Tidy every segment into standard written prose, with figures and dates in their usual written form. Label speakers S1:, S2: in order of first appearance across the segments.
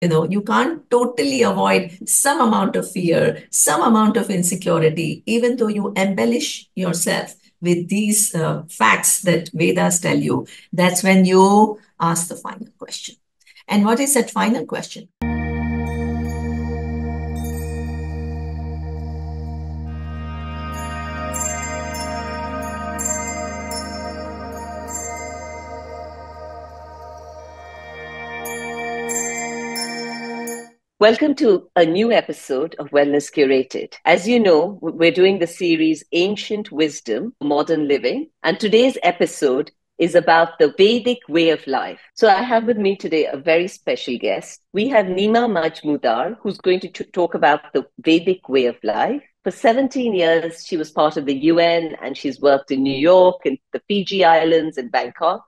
S1: You can't totally avoid some amount of fear, some amount of insecurity, even though you embellish yourself with these facts that Vedas tell you. That's when you ask the final question. And what is that final question?
S2: Welcome to a new episode of Wellness Curated. As you know, we're doing the series Ancient Wisdom, Modern Living, and today's episode is about the Vedic way of life. So I have with me today a very special guest. We have Neema Majmudar, who's going to talk about the Vedic way of life. For 17 years, she was part of the UN and she's worked in New York, in the Fiji Islands, in Bangkok.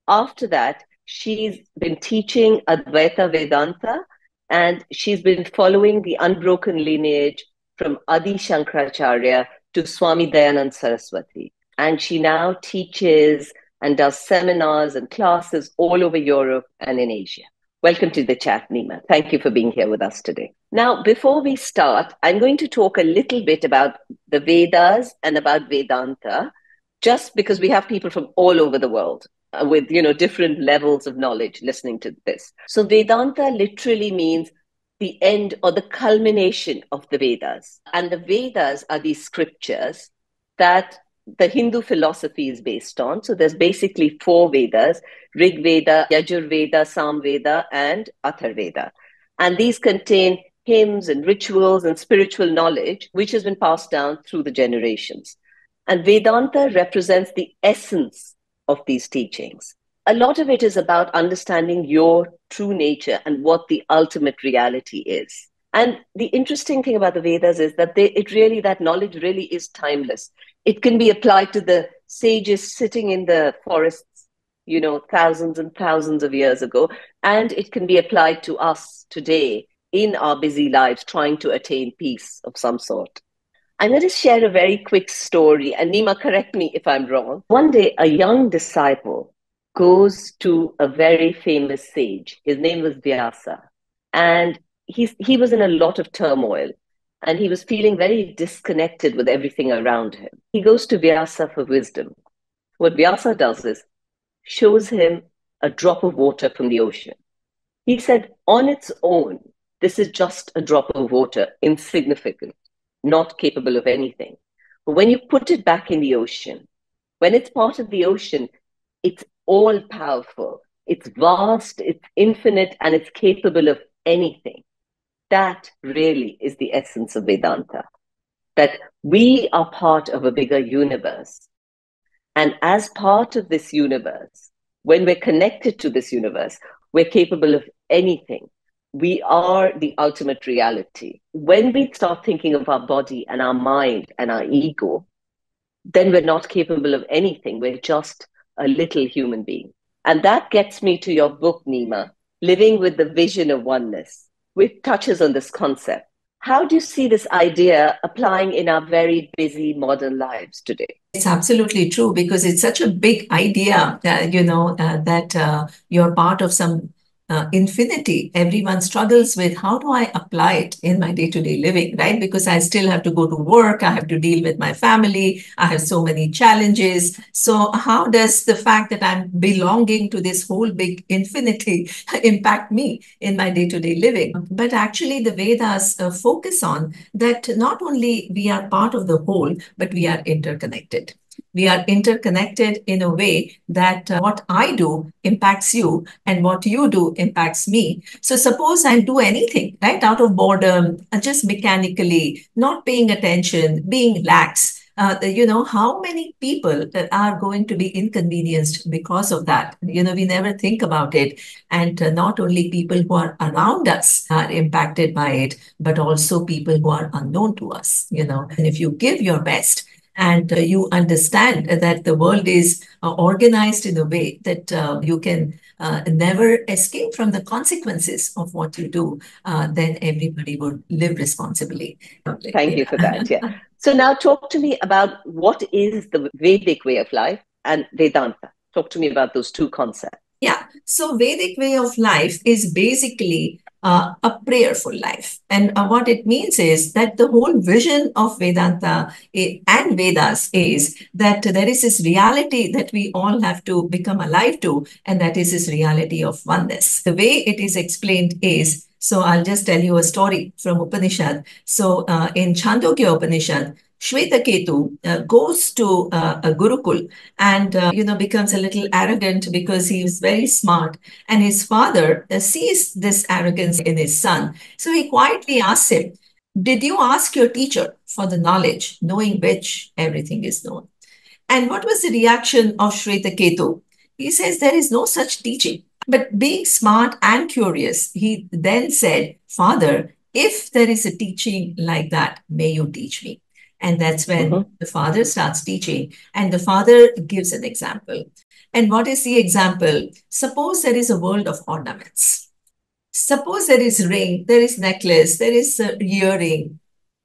S2: After that, she's been teaching Advaita Vedanta, and she's been following the unbroken lineage from Adi Shankaracharya to Swami Dayanand Saraswati. And she now teaches and does seminars and classes all over Europe and in Asia. Welcome to the chat, Neema. Thank you for being here with us today. Now, before we start, I'm going to talk a little bit about the Vedas and about Vedanta, just because we have people from all over the world with different levels of knowledge listening to this. So Vedanta literally means the end or the culmination of the Vedas. And the Vedas are these scriptures that the Hindu philosophy is based on. So there's basically 4 Vedas: Rig Veda, Yajur Veda, Sam Veda, and Athar Veda. And these contain hymns and rituals and spiritual knowledge, which has been passed down through the generations. And Vedanta represents the essence of these teachings. A lot of it is about understanding your true nature and what the ultimate reality is. And the interesting thing about the Vedas is that that knowledge really is timeless. It can be applied to the sages sitting in the forests, thousands and thousands of years ago, and it can be applied to us today in our busy lives trying to attain peace of some sort. I'm going to share a very quick story, and Neema, correct me if I'm wrong. One day, a young disciple goes to a very famous sage. His name was Vyasa, and he was in a lot of turmoil, and he was feeling very disconnected with everything around him. He goes to Vyasa for wisdom. What Vyasa does is shows him a drop of water from the ocean. He said, on its own, this is just a drop of water, insignificant, not capable of anything. But when you put it back in the ocean, when it's part of the ocean, it's all powerful, it's vast, it's infinite, and it's capable of anything. That really is the essence of Vedanta, that we are part of a bigger universe. And as part of this universe, when we're connected to this universe, we're capable of anything. We are the ultimate reality. When we start thinking of our body and our mind and our ego, then we're not capable of anything. We're just a little human being. And that gets me to your book, Neema, Living with the Vision of Oneness, which touches on this concept. How do you see this idea applying in our very busy modern lives today?
S1: It's absolutely true, because it's such a big idea, that you're part of some infinity. Everyone struggles with, how do I apply it in my day-to-day living, right? Because I still have to go to work, I have to deal with my family, I have so many challenges. So how does the fact that I'm belonging to this whole big infinity impact me in my day-to-day living? But actually the Vedas focus on that not only we are part of the whole, but we are interconnected. We are interconnected in a way that what I do impacts you and what you do impacts me. So suppose I do anything, right, out of boredom, just mechanically, not paying attention, being lax. How many people are going to be inconvenienced because of that? We never think about it. And not only people who are around us are impacted by it, but also people who are unknown to us, And if you give your best, and you understand that the world is organized in a way that you can never escape from the consequences of what you do, then everybody would live responsibly.
S2: Thank you for that. Yeah. So now talk to me about what is the Vedic way of life and Vedanta. Talk to me about those two concepts.
S1: Yeah. So Vedic way of life is basically a prayerful life. And what it means is that the whole vision of Vedanta and Vedas is that there is this reality that we all have to become alive to, and that is this reality of oneness. The way it is explained is, so I'll just tell you a story from Upanishad. So in Chandogya Upanishad, Shvetaketu goes to a Gurukul and becomes a little arrogant because he is very smart, and his father sees this arrogance in his son. So he quietly asks him, "Did you ask your teacher for the knowledge, knowing which everything is known?" And what was the reaction of Shvetaketu? He says, "There is no such teaching." But being smart and curious, he then said, "Father, if there is a teaching like that, may you teach me." And that's when the father starts teaching, and the father gives an example. And what is the example? Suppose there is a world of ornaments. Suppose there is ring, there is necklace, there is earring,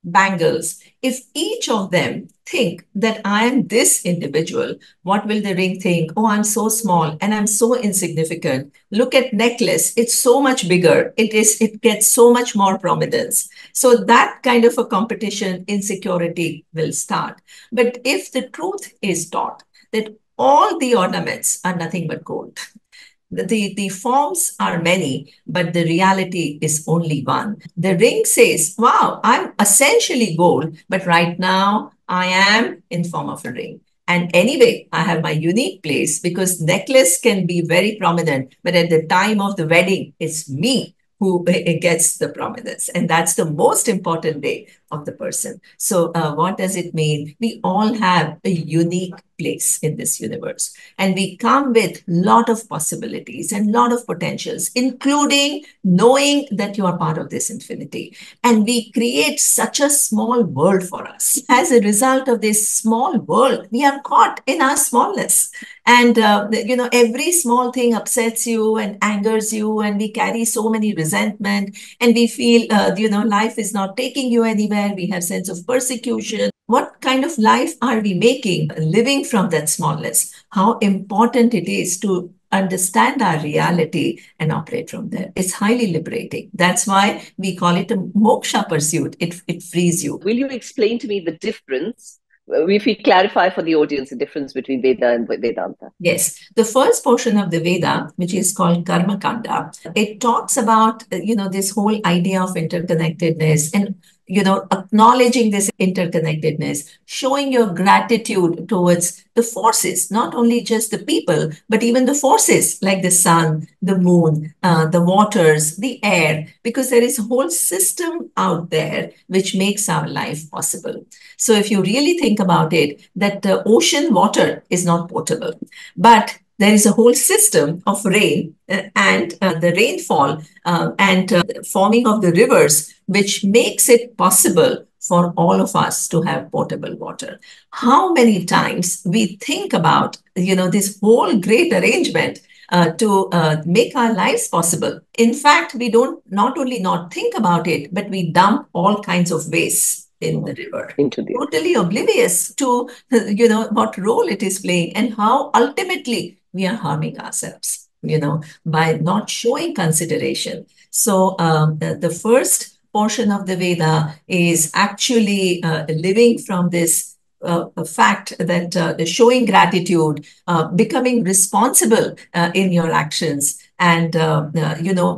S1: bangles. If each of them think that I am this individual, what will the ring think? Oh, I'm so small and I'm so insignificant. Look at necklace. It's so much bigger. It gets so much more prominence. So that kind of a competition, insecurity will start. But if the truth is taught that all the ornaments are nothing but gold, the forms are many, but the reality is only one. The ring says, wow, I'm essentially gold, but right now I am in form of a ring. And anyway, I have my unique place because necklace can be very prominent, but at the time of the wedding, it's me who gets the prominence. And that's the most important day of the person. So what does it mean? We all have a unique place in this universe, and we come with lot of possibilities and lot of potentials, including knowing that you are part of this infinity. And we create such a small world for us. As a result of this small world, we are caught in our smallness. And every small thing upsets you and angers you, and we carry so many resentment, and we feel life is not taking you anywhere. We have sense of persecution. What kind of life are we making living from that smallness? How important it is to understand our reality and operate from there. It's highly liberating. That's why we call it a moksha pursuit. It frees you.
S2: Will you explain to me the difference? If we clarify for the audience the difference between Veda and Vedanta.
S1: Yes, the first portion of the Veda, which is called Karma Kanda, it talks about this whole idea of interconnectedness and acknowledging this interconnectedness, showing your gratitude towards the forces, not only just the people, but even the forces like the sun, the moon, the waters, the air, because there is a whole system out there which makes our life possible. So if you really think about it, that the ocean water is not potable, but there is a whole system of rain and the rainfall and forming of the rivers, which makes it possible for all of us to have potable water. How many times we think about, this whole great arrangement to make our lives possible. In fact, we don't not only not think about it, but we dump all kinds of waste in the river, totally oblivious to what role it is playing and how ultimately we are harming ourselves by not showing consideration. So the first portion of the Veda is actually living from this fact that showing gratitude, becoming responsible in your actions, and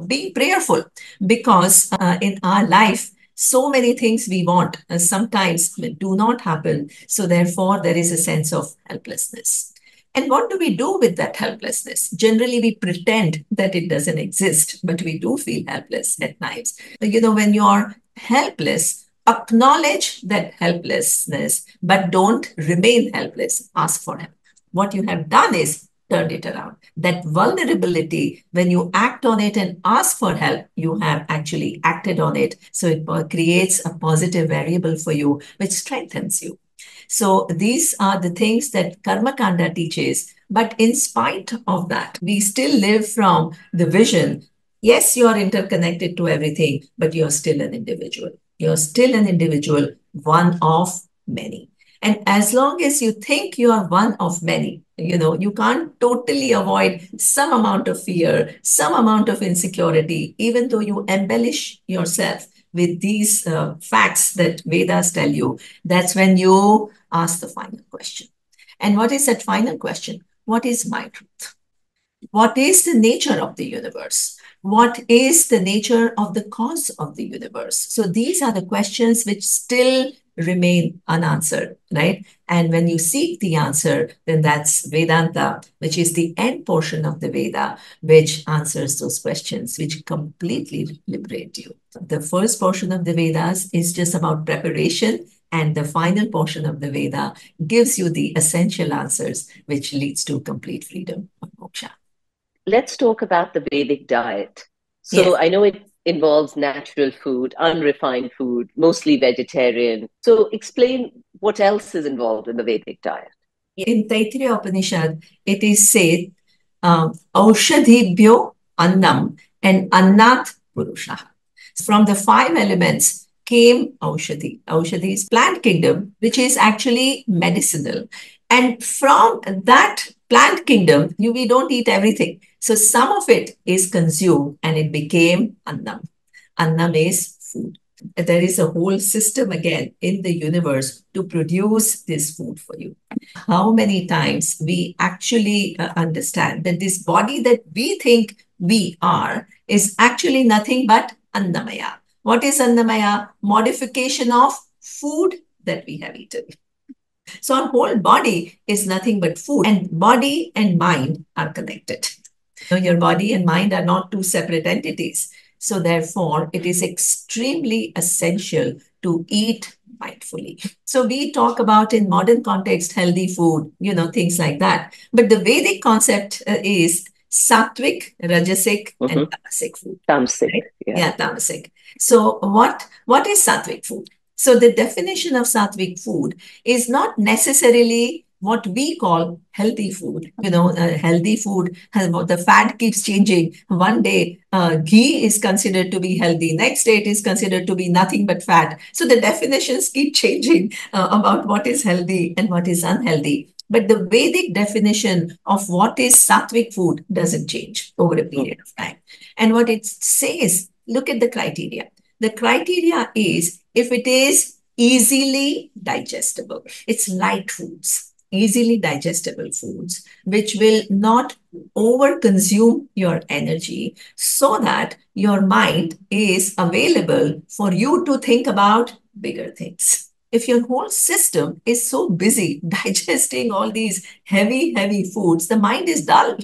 S1: being prayerful, because in our life so many things we want sometimes do not happen. So therefore, there is a sense of helplessness. And what do we do with that helplessness? Generally, we pretend that it doesn't exist, but we do feel helpless at times. When you're helpless, acknowledge that helplessness, but don't remain helpless. Ask for help. What you have done is turned it around. That vulnerability, when you act on it and ask for help, you have actually acted on it. So it creates a positive variable for you, which strengthens you. So these are the things that Karma Kanda teaches. But in spite of that, we still live from the vision. Yes, you are interconnected to everything, but you're still an individual. You're still an individual, one of many. And as long as you think you are one of many, you can't totally avoid some amount of fear, some amount of insecurity, even though you embellish yourself with these facts that Vedas tell you. That's when you ask the final question. And what is that final question? What is my truth? What is the nature of the universe? What is the nature of the cause of the universe? So these are the questions which still remain unanswered, right? And when you seek the answer, then that's Vedanta, which is the end portion of the Veda, which answers those questions, which completely liberate you. The first portion of the Vedas is just about preparation, and the final portion of the Veda gives you the essential answers, which leads to complete freedom or moksha.
S2: Let's talk about the Vedic diet. So
S1: Yes.
S2: I know it involves natural food, unrefined food, mostly vegetarian. So explain what else is involved in the Vedic diet.
S1: In Taittiriya Upanishad, it is said, Aushadhibhyo Annam and Annat Purusha. From the five elements came Aushadhi. Aushadhi is plant kingdom, which is actually medicinal. And from that plant kingdom, we don't eat everything. So some of it is consumed and it became Annam. Annam is food. There is a whole system again in the universe to produce this food for you. How many times we actually understand that this body that we think we are is actually nothing but Annamaya. What is Annamaya? Modification of food that we have eaten. So our whole body is nothing but food, and body and mind are connected. Your body and mind are not two separate entities. So therefore, it is extremely essential to eat mindfully. So we talk about in modern context healthy food, things like that. But the Vedic concept is sattvic, rajasic, and tamasic food.
S2: Tamasic,
S1: Right?
S2: yeah.
S1: Yeah, tamasic. So what is sattvic food? So the definition of sattvic food is not necessarily what we call healthy food. Healthy food, the fat keeps changing. One day, ghee is considered to be healthy. Next day, it is considered to be nothing but fat. So the definitions keep changing about what is healthy and what is unhealthy. But the Vedic definition of what is sattvic food doesn't change over a period of time. And what it says, look at the criteria. The criteria is if it is easily digestible, it's light foods, easily digestible foods, which will not overconsume your energy so that your mind is available for you to think about bigger things. If your whole system is so busy digesting all these heavy, heavy foods, the mind is dull.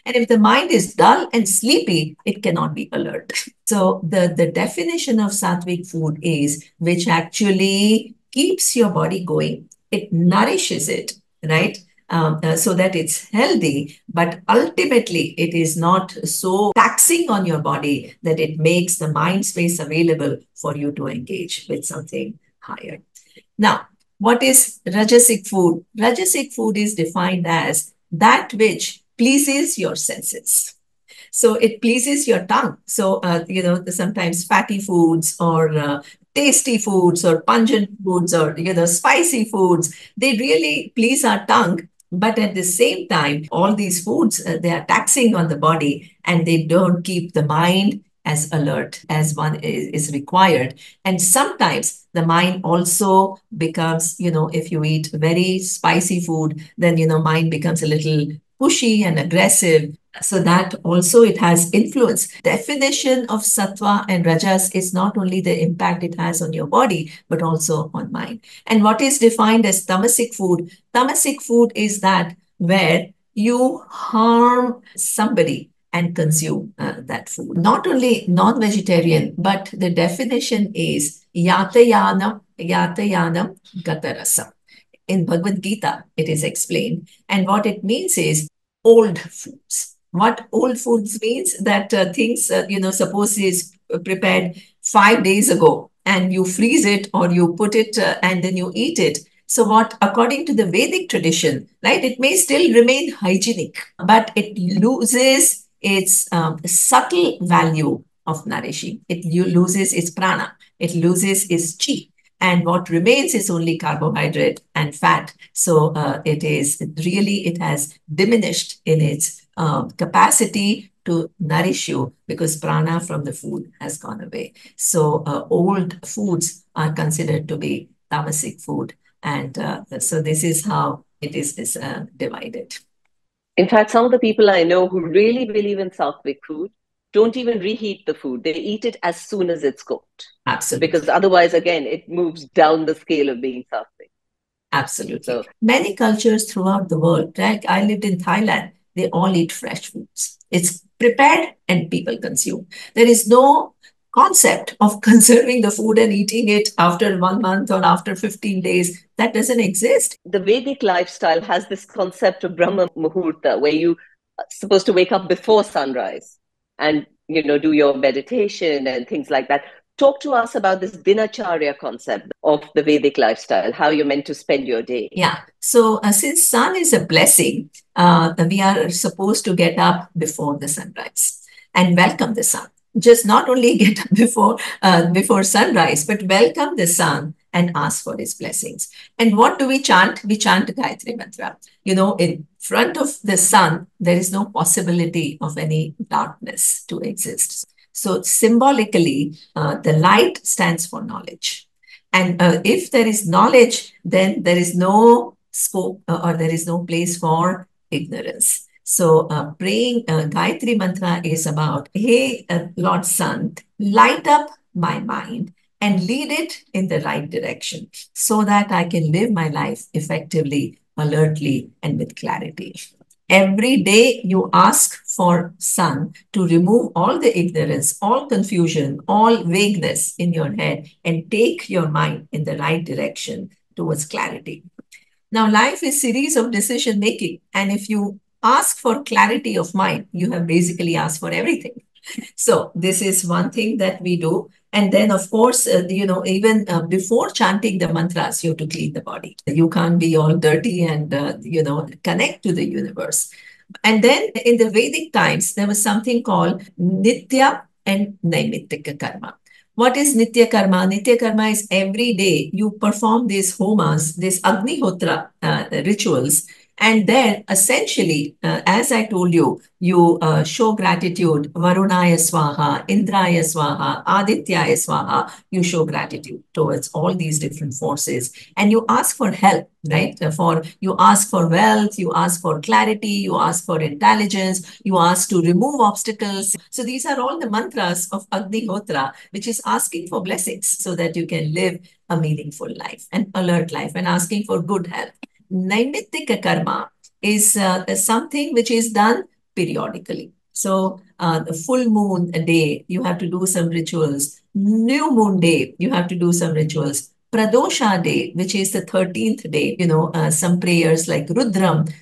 S1: And if the mind is dull and sleepy, it cannot be alert. So the definition of sattvic food is which actually keeps your body going. It nourishes it, right? So that it's healthy, but ultimately it is not so taxing on your body that it makes the mind space available for you to engage with something higher. Now, what is Rajasic food? Rajasic food is defined as that which pleases your senses. So it pleases your tongue. So, sometimes fatty foods or tasty foods or pungent foods or, spicy foods, they really please our tongue. But at the same time, all these foods, they are taxing on the body and they don't keep the mind as alert as one is required. And sometimes the mind also becomes, if you eat very spicy food, then, mind becomes a little pushy and aggressive. So that also it has influence. Definition of sattva and rajas is not only the impact it has on your body, but also on mind. And what is defined as tamasic food? Tamasic food is that where you harm somebody and consume that food. Not only non-vegetarian, but the definition is yatayanam gatarasam. In Bhagavad Gita, it is explained. And what it means is old foods. What old foods means that things, suppose is prepared 5 days ago and you freeze it or you put it and then you eat it. So what, according to the Vedic tradition, right, it may still remain hygienic, but it loses its subtle value of nourishing. It loses its prana. It loses its chi. and what remains is only carbohydrate and fat. So it has diminished in its capacity to nourish you because prana from the food has gone away. So old foods are considered to be tamasic food, and so this is how it is divided.
S2: In fact, some of the people I know who really believe in Sattvic food don't even reheat the food. They eat it as soon as it's cooked.
S1: Absolutely.
S2: Because otherwise, again, it moves down the scale of being Sattvic.
S1: Absolutely.
S2: So,
S1: many cultures throughout the world, like I lived in Thailand, they all eat fresh foods. It's prepared and people consume. There is no concept of conserving the food and eating it after 1 month or after 15 days. That doesn't exist.
S2: the Vedic lifestyle has this concept of Brahma Muhurta, where you are supposed to wake up before sunrise and do your meditation and things like that. Talk to us about this dinacharya concept of the Vedic lifestyle, how you're meant to spend your day.
S1: Yeah. So since sun is a blessing, we are supposed to get up before the sunrise and welcome the sun. Just not only get up before sunrise, but welcome the sun and ask for his blessings. And what do we chant? We chant Gayatri Mantra. In front of the sun, there is no possibility of any darkness to exist. So symbolically, the light stands for knowledge. And if there is knowledge, then there is no scope or there is no place for ignorance. So praying Gayatri Mantra is about, hey, Lord Sun, light up my mind and lead it in the right direction so that I can live my life effectively, alertly, and with clarity. Every day you ask for sun to remove all the ignorance, all confusion, all vagueness in your head and take your mind in the right direction towards clarity. Now, life is a series of decision making. And if you ask for clarity of mind, you have basically asked for everything. So this is one thing that we do. And then, of course, even before chanting the mantras, you have to clean the body. You can't be all dirty and, connect to the universe. And then in the Vedic times, there was something called Nitya and Naimittika Karma. What is Nitya Karma? Nitya Karma is every day you perform these homas, these Agnihotra rituals. And then essentially, as I told you, you show gratitude, Varunaya Swaha, Indraya Swaha, Adityaya Swaha, you show gratitude towards all these different forces. And you ask for help, right? You ask for wealth, you ask for clarity, you ask for intelligence, you ask to remove obstacles. So these are all the mantras of Agnihotra, which is asking for blessings so that you can live a meaningful life, an alert life, and asking for good health. Naimittika karma is something which is done periodically. So the full moon day, you have to do some rituals. New moon day, you have to do some rituals. Pradosha day, which is the 13th day, some prayers like Rudram,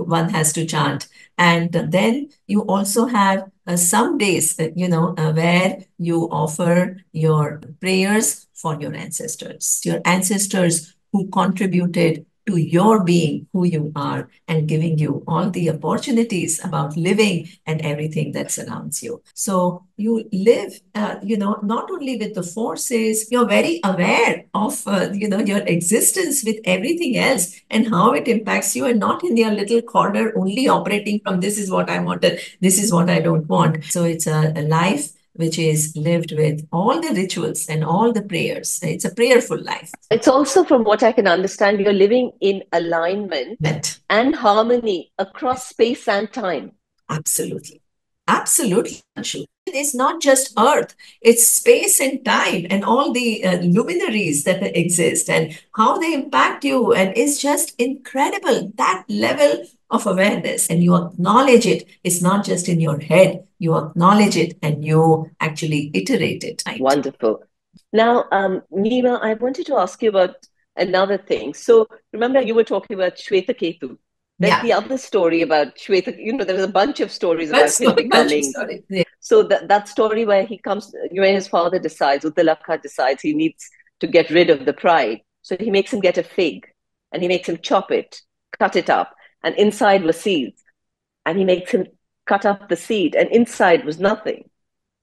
S1: one has to chant. And then you also have some days, where you offer your prayers for your ancestors who contributed to your being who you are and giving you all the opportunities about living and everything that surrounds you. So you live, not only with the forces, you're very aware of, your existence with everything else and how it impacts you, and not in your little corner only operating from this is what I wanted, this is what I don't want. So it's a life which is lived with all the rituals and all the prayers. It's a prayerful life.
S2: It's also, from what I can understand, you're living in alignment and harmony across space and time.
S1: Absolutely. Absolutely, Anshu. It's not just Earth, it's space and time and all the luminaries that exist and how they impact you. And it's just incredible, that level of awareness. And you acknowledge it. It's not just in your head, you acknowledge it and you actually iterate it. Right?
S2: Wonderful. Now, Neema, I wanted to ask you about another thing. So remember, you were talking about Shweta Ketu. There's the other story about Shweta, there's a bunch of stories about him becoming.
S1: Yeah.
S2: So that story where he comes, when his father decides, Uttalaka decides he needs to get rid of the pride. So he makes him get a fig and he makes him chop it, cut it up, and inside was seeds. And he makes him cut up the seed and inside was nothing.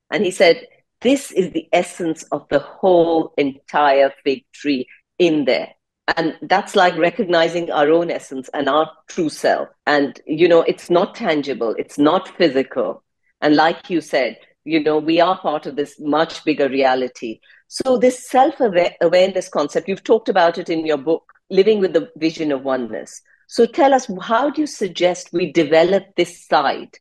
S2: And he said, this is the essence of the whole entire fig tree in there. And that's like recognizing our own essence and our true self. And, it's not tangible, it's not physical. And like you said, we are part of this much bigger reality. So, this self-awareness concept, you've talked about it in your book, Living with the Vision of Oneness. So, tell us, how do you suggest we develop this side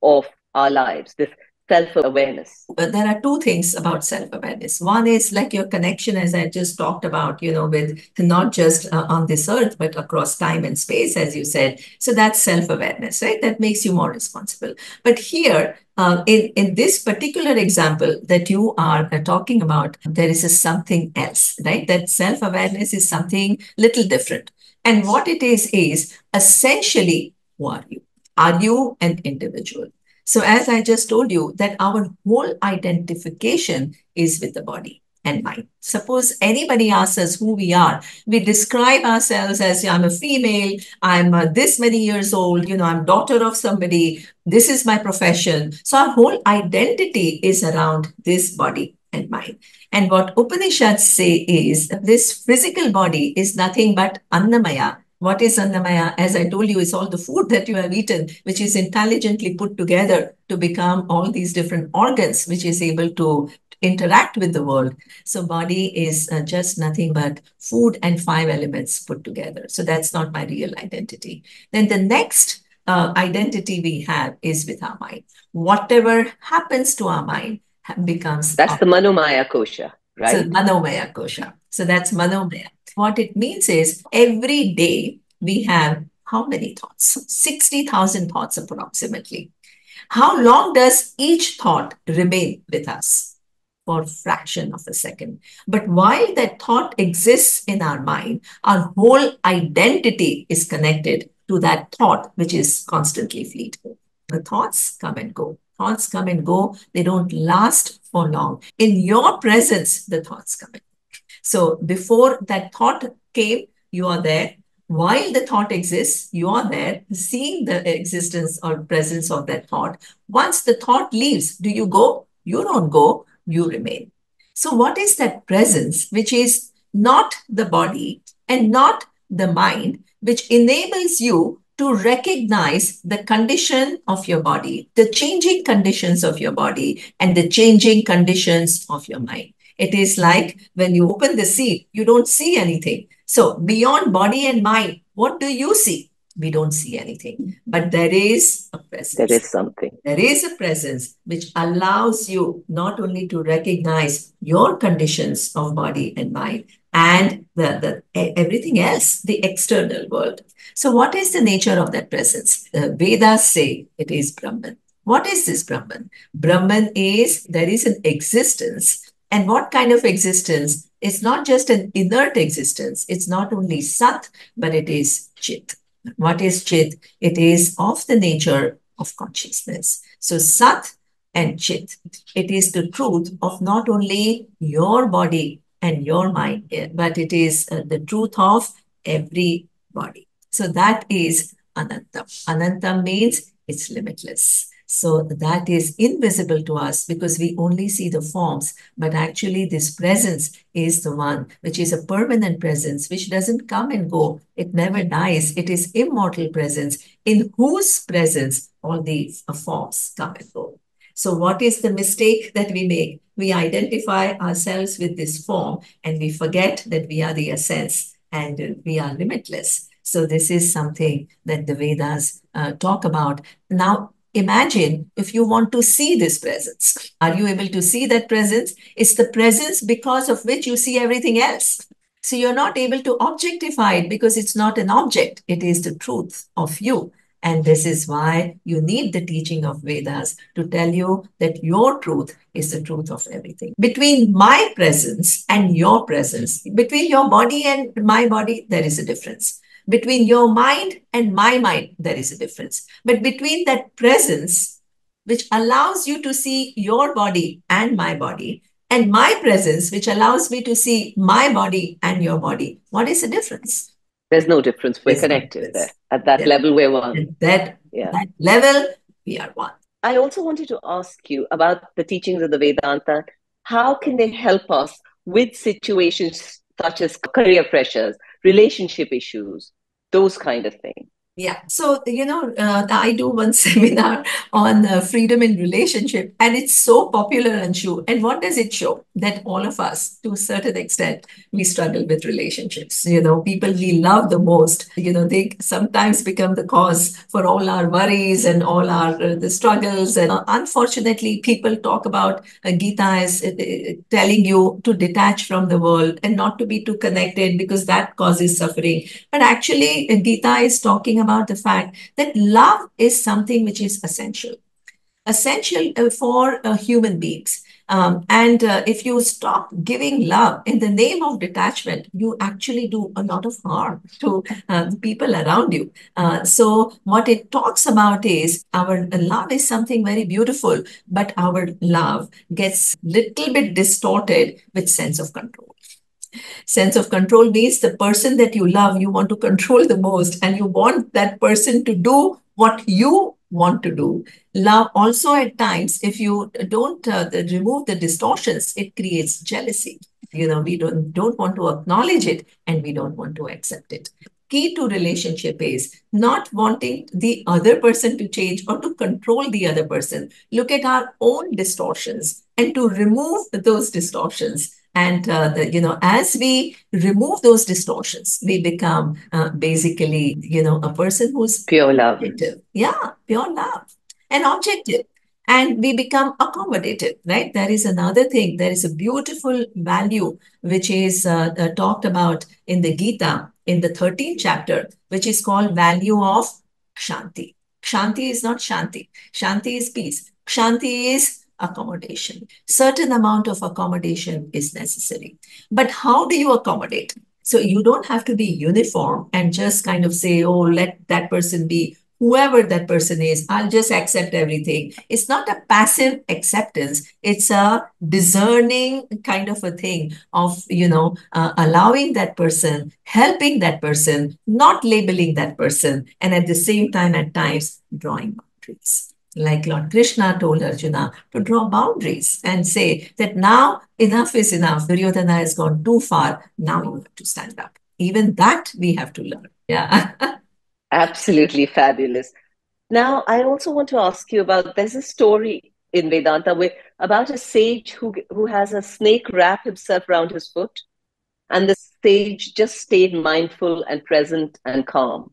S2: of our lives, this self-awareness?
S1: There are two things about self-awareness. One is like your connection, as I just talked about, with not just on this earth, but across time and space, as you said. So that's self-awareness, right? That makes you more responsible. But here, in this particular example that you are talking about, there is a something else, right? That self-awareness is something little different. And what it is essentially, who are you? Are you an individual? So, as I just told you, that our whole identification is with the body and mind. Suppose anybody asks us who we are, we describe ourselves as I'm a female, I'm this many years old, I'm daughter of somebody, this is my profession. So, our whole identity is around this body and mind. And what Upanishads say is this physical body is nothing but Annamaya. What is Annamaya? As I told you, is all the food that you have eaten, which is intelligently put together to become all these different organs, which is able to interact with the world. So body is just nothing but food and five elements put together. So that's not my real identity. Then the next identity we have is with our mind. Whatever happens to our mind becomes...
S2: That's the Manomaya Kosha, right?
S1: So Manomaya Kosha. So that's Manomaya. What it means is every day we have how many thoughts? 60,000 thoughts approximately. How long does each thought remain with us? For a fraction of a second. But while that thought exists in our mind, our whole identity is connected to that thought, which is constantly fleeting. The thoughts come and go. Thoughts come and go. They don't last for long. In your presence, the thoughts come and go. So before that thought came, you are there. While the thought exists, you are there, seeing the existence or presence of that thought. Once the thought leaves, do you go? You don't go, you remain. So, what is that presence, which is not the body and not the mind, which enables you to recognize the condition of your body, the changing conditions of your body, and the changing conditions of your mind? It is like when you open the seed, you don't see anything. So, beyond body and mind, what do you see? We don't see anything, but there is a presence.
S2: There is something.
S1: There is a presence which allows you not only to recognize your conditions of body and mind and everything else, the external world. So, what is the nature of that presence? Vedas say it is Brahman. What is this Brahman? Brahman is there is an existence. And what kind of existence? It's not just an inert existence. It's not only Sat, but it is Chit. What is Chit? It is of the nature of consciousness. So Sat and Chit, it is the truth of not only your body and your mind, but it is the truth of every body. So that is Anantam. Anantam means it's limitless. So that is invisible to us because we only see the forms, but actually this presence is the one which is a permanent presence, which doesn't come and go. It never dies. It is immortal presence in whose presence all the forms come and go. So what is the mistake that we make? We identify ourselves with this form and we forget that we are the essence and we are limitless. So this is something that the Vedas talk about. Now, imagine if you want to see this presence. Are you able to see that presence? It's the presence because of which you see everything else. So you're not able to objectify it because it's not an object. It is the truth of you. And this is why you need the teaching of Vedas to tell you that your truth is the truth of everything. Between my presence and your presence, between your body and my body, there is a difference. Between your mind and my mind, there is a difference. But between that presence, which allows you to see your body and my presence, which allows me to see my body and your body, what is the difference?
S2: There's no difference. We're connected there. At that level, we're one.
S1: That level, we are one.
S2: I also wanted to ask you about the teachings of the Vedanta how can they help us with situations such as career pressures, relationship issues, those kind of things?
S1: Yeah. So, I do one seminar on freedom in relationship, and it's so popular, Anshu. And what does it show? That all of us, to a certain extent, we struggle with relationships. People we love the most, they sometimes become the cause for all our worries and all our the struggles. And unfortunately, people talk about Gita as telling you to detach from the world and not to be too connected because that causes suffering. But actually, Gita is talking about the fact that love is something which is essential for human beings. And if you stop giving love in the name of detachment, you actually do a lot of harm to the people around you. So, what it talks about is our love is something very beautiful, but our love gets little bit distorted with sense of control. Sense of control means the person that you love, you want to control the most, and you want that person to do what you want to do. Love also, at times, if you don't remove the distortions, it creates jealousy. We don't want to acknowledge it, and we don't want to accept it. Key to relationship is not wanting the other person to change or to control the other person. Look at our own distortions and to remove those distortions. And as we remove those distortions, we become basically, a person who's
S2: Pure love.
S1: objective. Yeah, pure love and objective. And we become accommodative, right? There is another thing. There is a beautiful value which is talked about in the Gita in the 13th chapter, which is called value of Shanti. Shanti is not Shanti. Shanti is peace. Shanti is accommodation. Certain amount of accommodation is necessary. But how do you accommodate? So you don't have to be uniform and just kind of say, oh, let that person be whoever that person is. I'll just accept everything. It's not a passive acceptance. It's a discerning kind of a thing of, allowing that person, helping that person, not labeling that person, and at the same time, at times, drawing boundaries. Like Lord Krishna told Arjuna to draw boundaries and say that now enough is enough. Duryodhana has gone too far. Now you have to stand up. Even that we have to learn. Yeah.
S2: Absolutely fabulous. Now, I also want to ask you about there's a story in Vedanta about a sage who has a snake wrap himself around his foot, and the sage just stayed mindful and present and calm.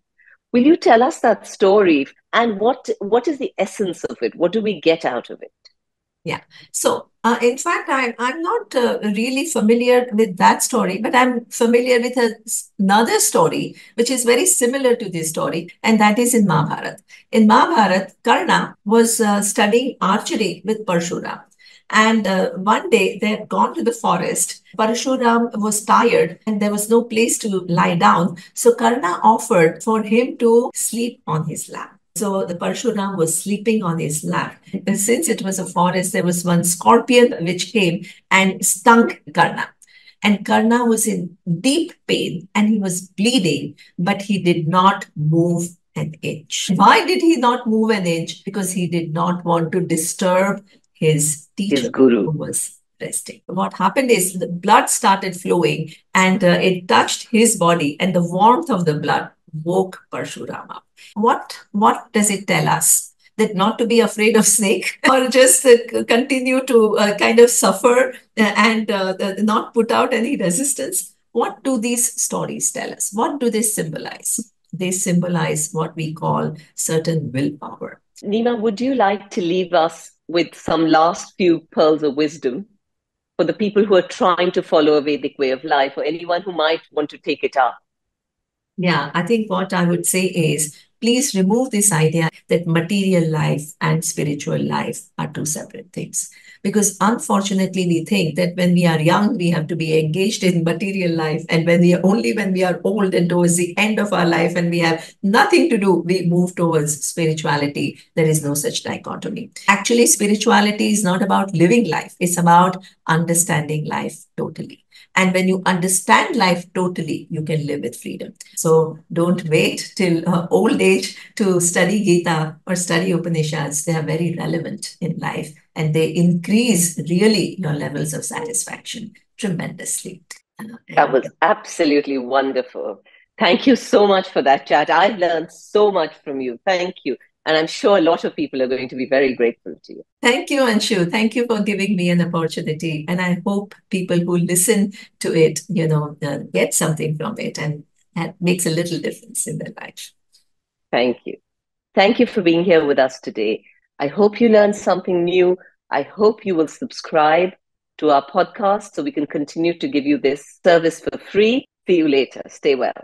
S2: Will you tell us that story and what is the essence of it? What do we get out of it?
S1: Yeah. So, in fact, I'm not really familiar with that story, but I'm familiar with another story, which is very similar to this story, and that is in Mahabharata. In Mahabharata, Karna was studying archery with Parshuram. And one day they had gone to the forest. Parshuram was tired and there was no place to lie down. So Karna offered for him to sleep on his lap. So the Parshuram was sleeping on his lap. And since it was a forest, there was one scorpion which came and stung Karna. And Karna was in deep pain and he was bleeding, but he did not move an inch. Why did he not move an inch? Because he did not want to disturb his
S2: His
S1: teacher
S2: guru.
S1: who was resting. What happened is the blood started flowing and it touched his body, and the warmth of the blood woke Parshuram up. What does it tell us? That not to be afraid of snake or just continue to kind of suffer and not put out any resistance. What do these stories tell us? What do they symbolize? They symbolize what we call certain willpower.
S2: Neema, would you like to leave us with some last few pearls of wisdom for the people who are trying to follow a Vedic way of life or anyone who might want to take it up?
S1: Yeah, I think what I would say is please remove this idea that material life and spiritual life are two separate things. Because unfortunately, we think that when we are young, we have to be engaged in material life. And when we are old and towards the end of our life and we have nothing to do, we move towards spirituality. There is no such dichotomy. Actually, spirituality is not about living life, it's about understanding life totally. And when you understand life totally, you can live with freedom. So don't wait till old age to study Gita or study Upanishads. They are very relevant in life and they increase really your levels of satisfaction tremendously.
S2: That was absolutely wonderful. Thank you so much for that chat. I've learned so much from you. Thank you. And I'm sure a lot of people are going to be very grateful to you.
S1: Thank you, Anshu. Thank you for giving me an opportunity. And I hope people who listen to it, get something from it and that makes a little difference in their life.
S2: Thank you. Thank you for being here with us today. I hope you learned something new. I hope you will subscribe to our podcast so we can continue to give you this service for free. See you later. Stay well.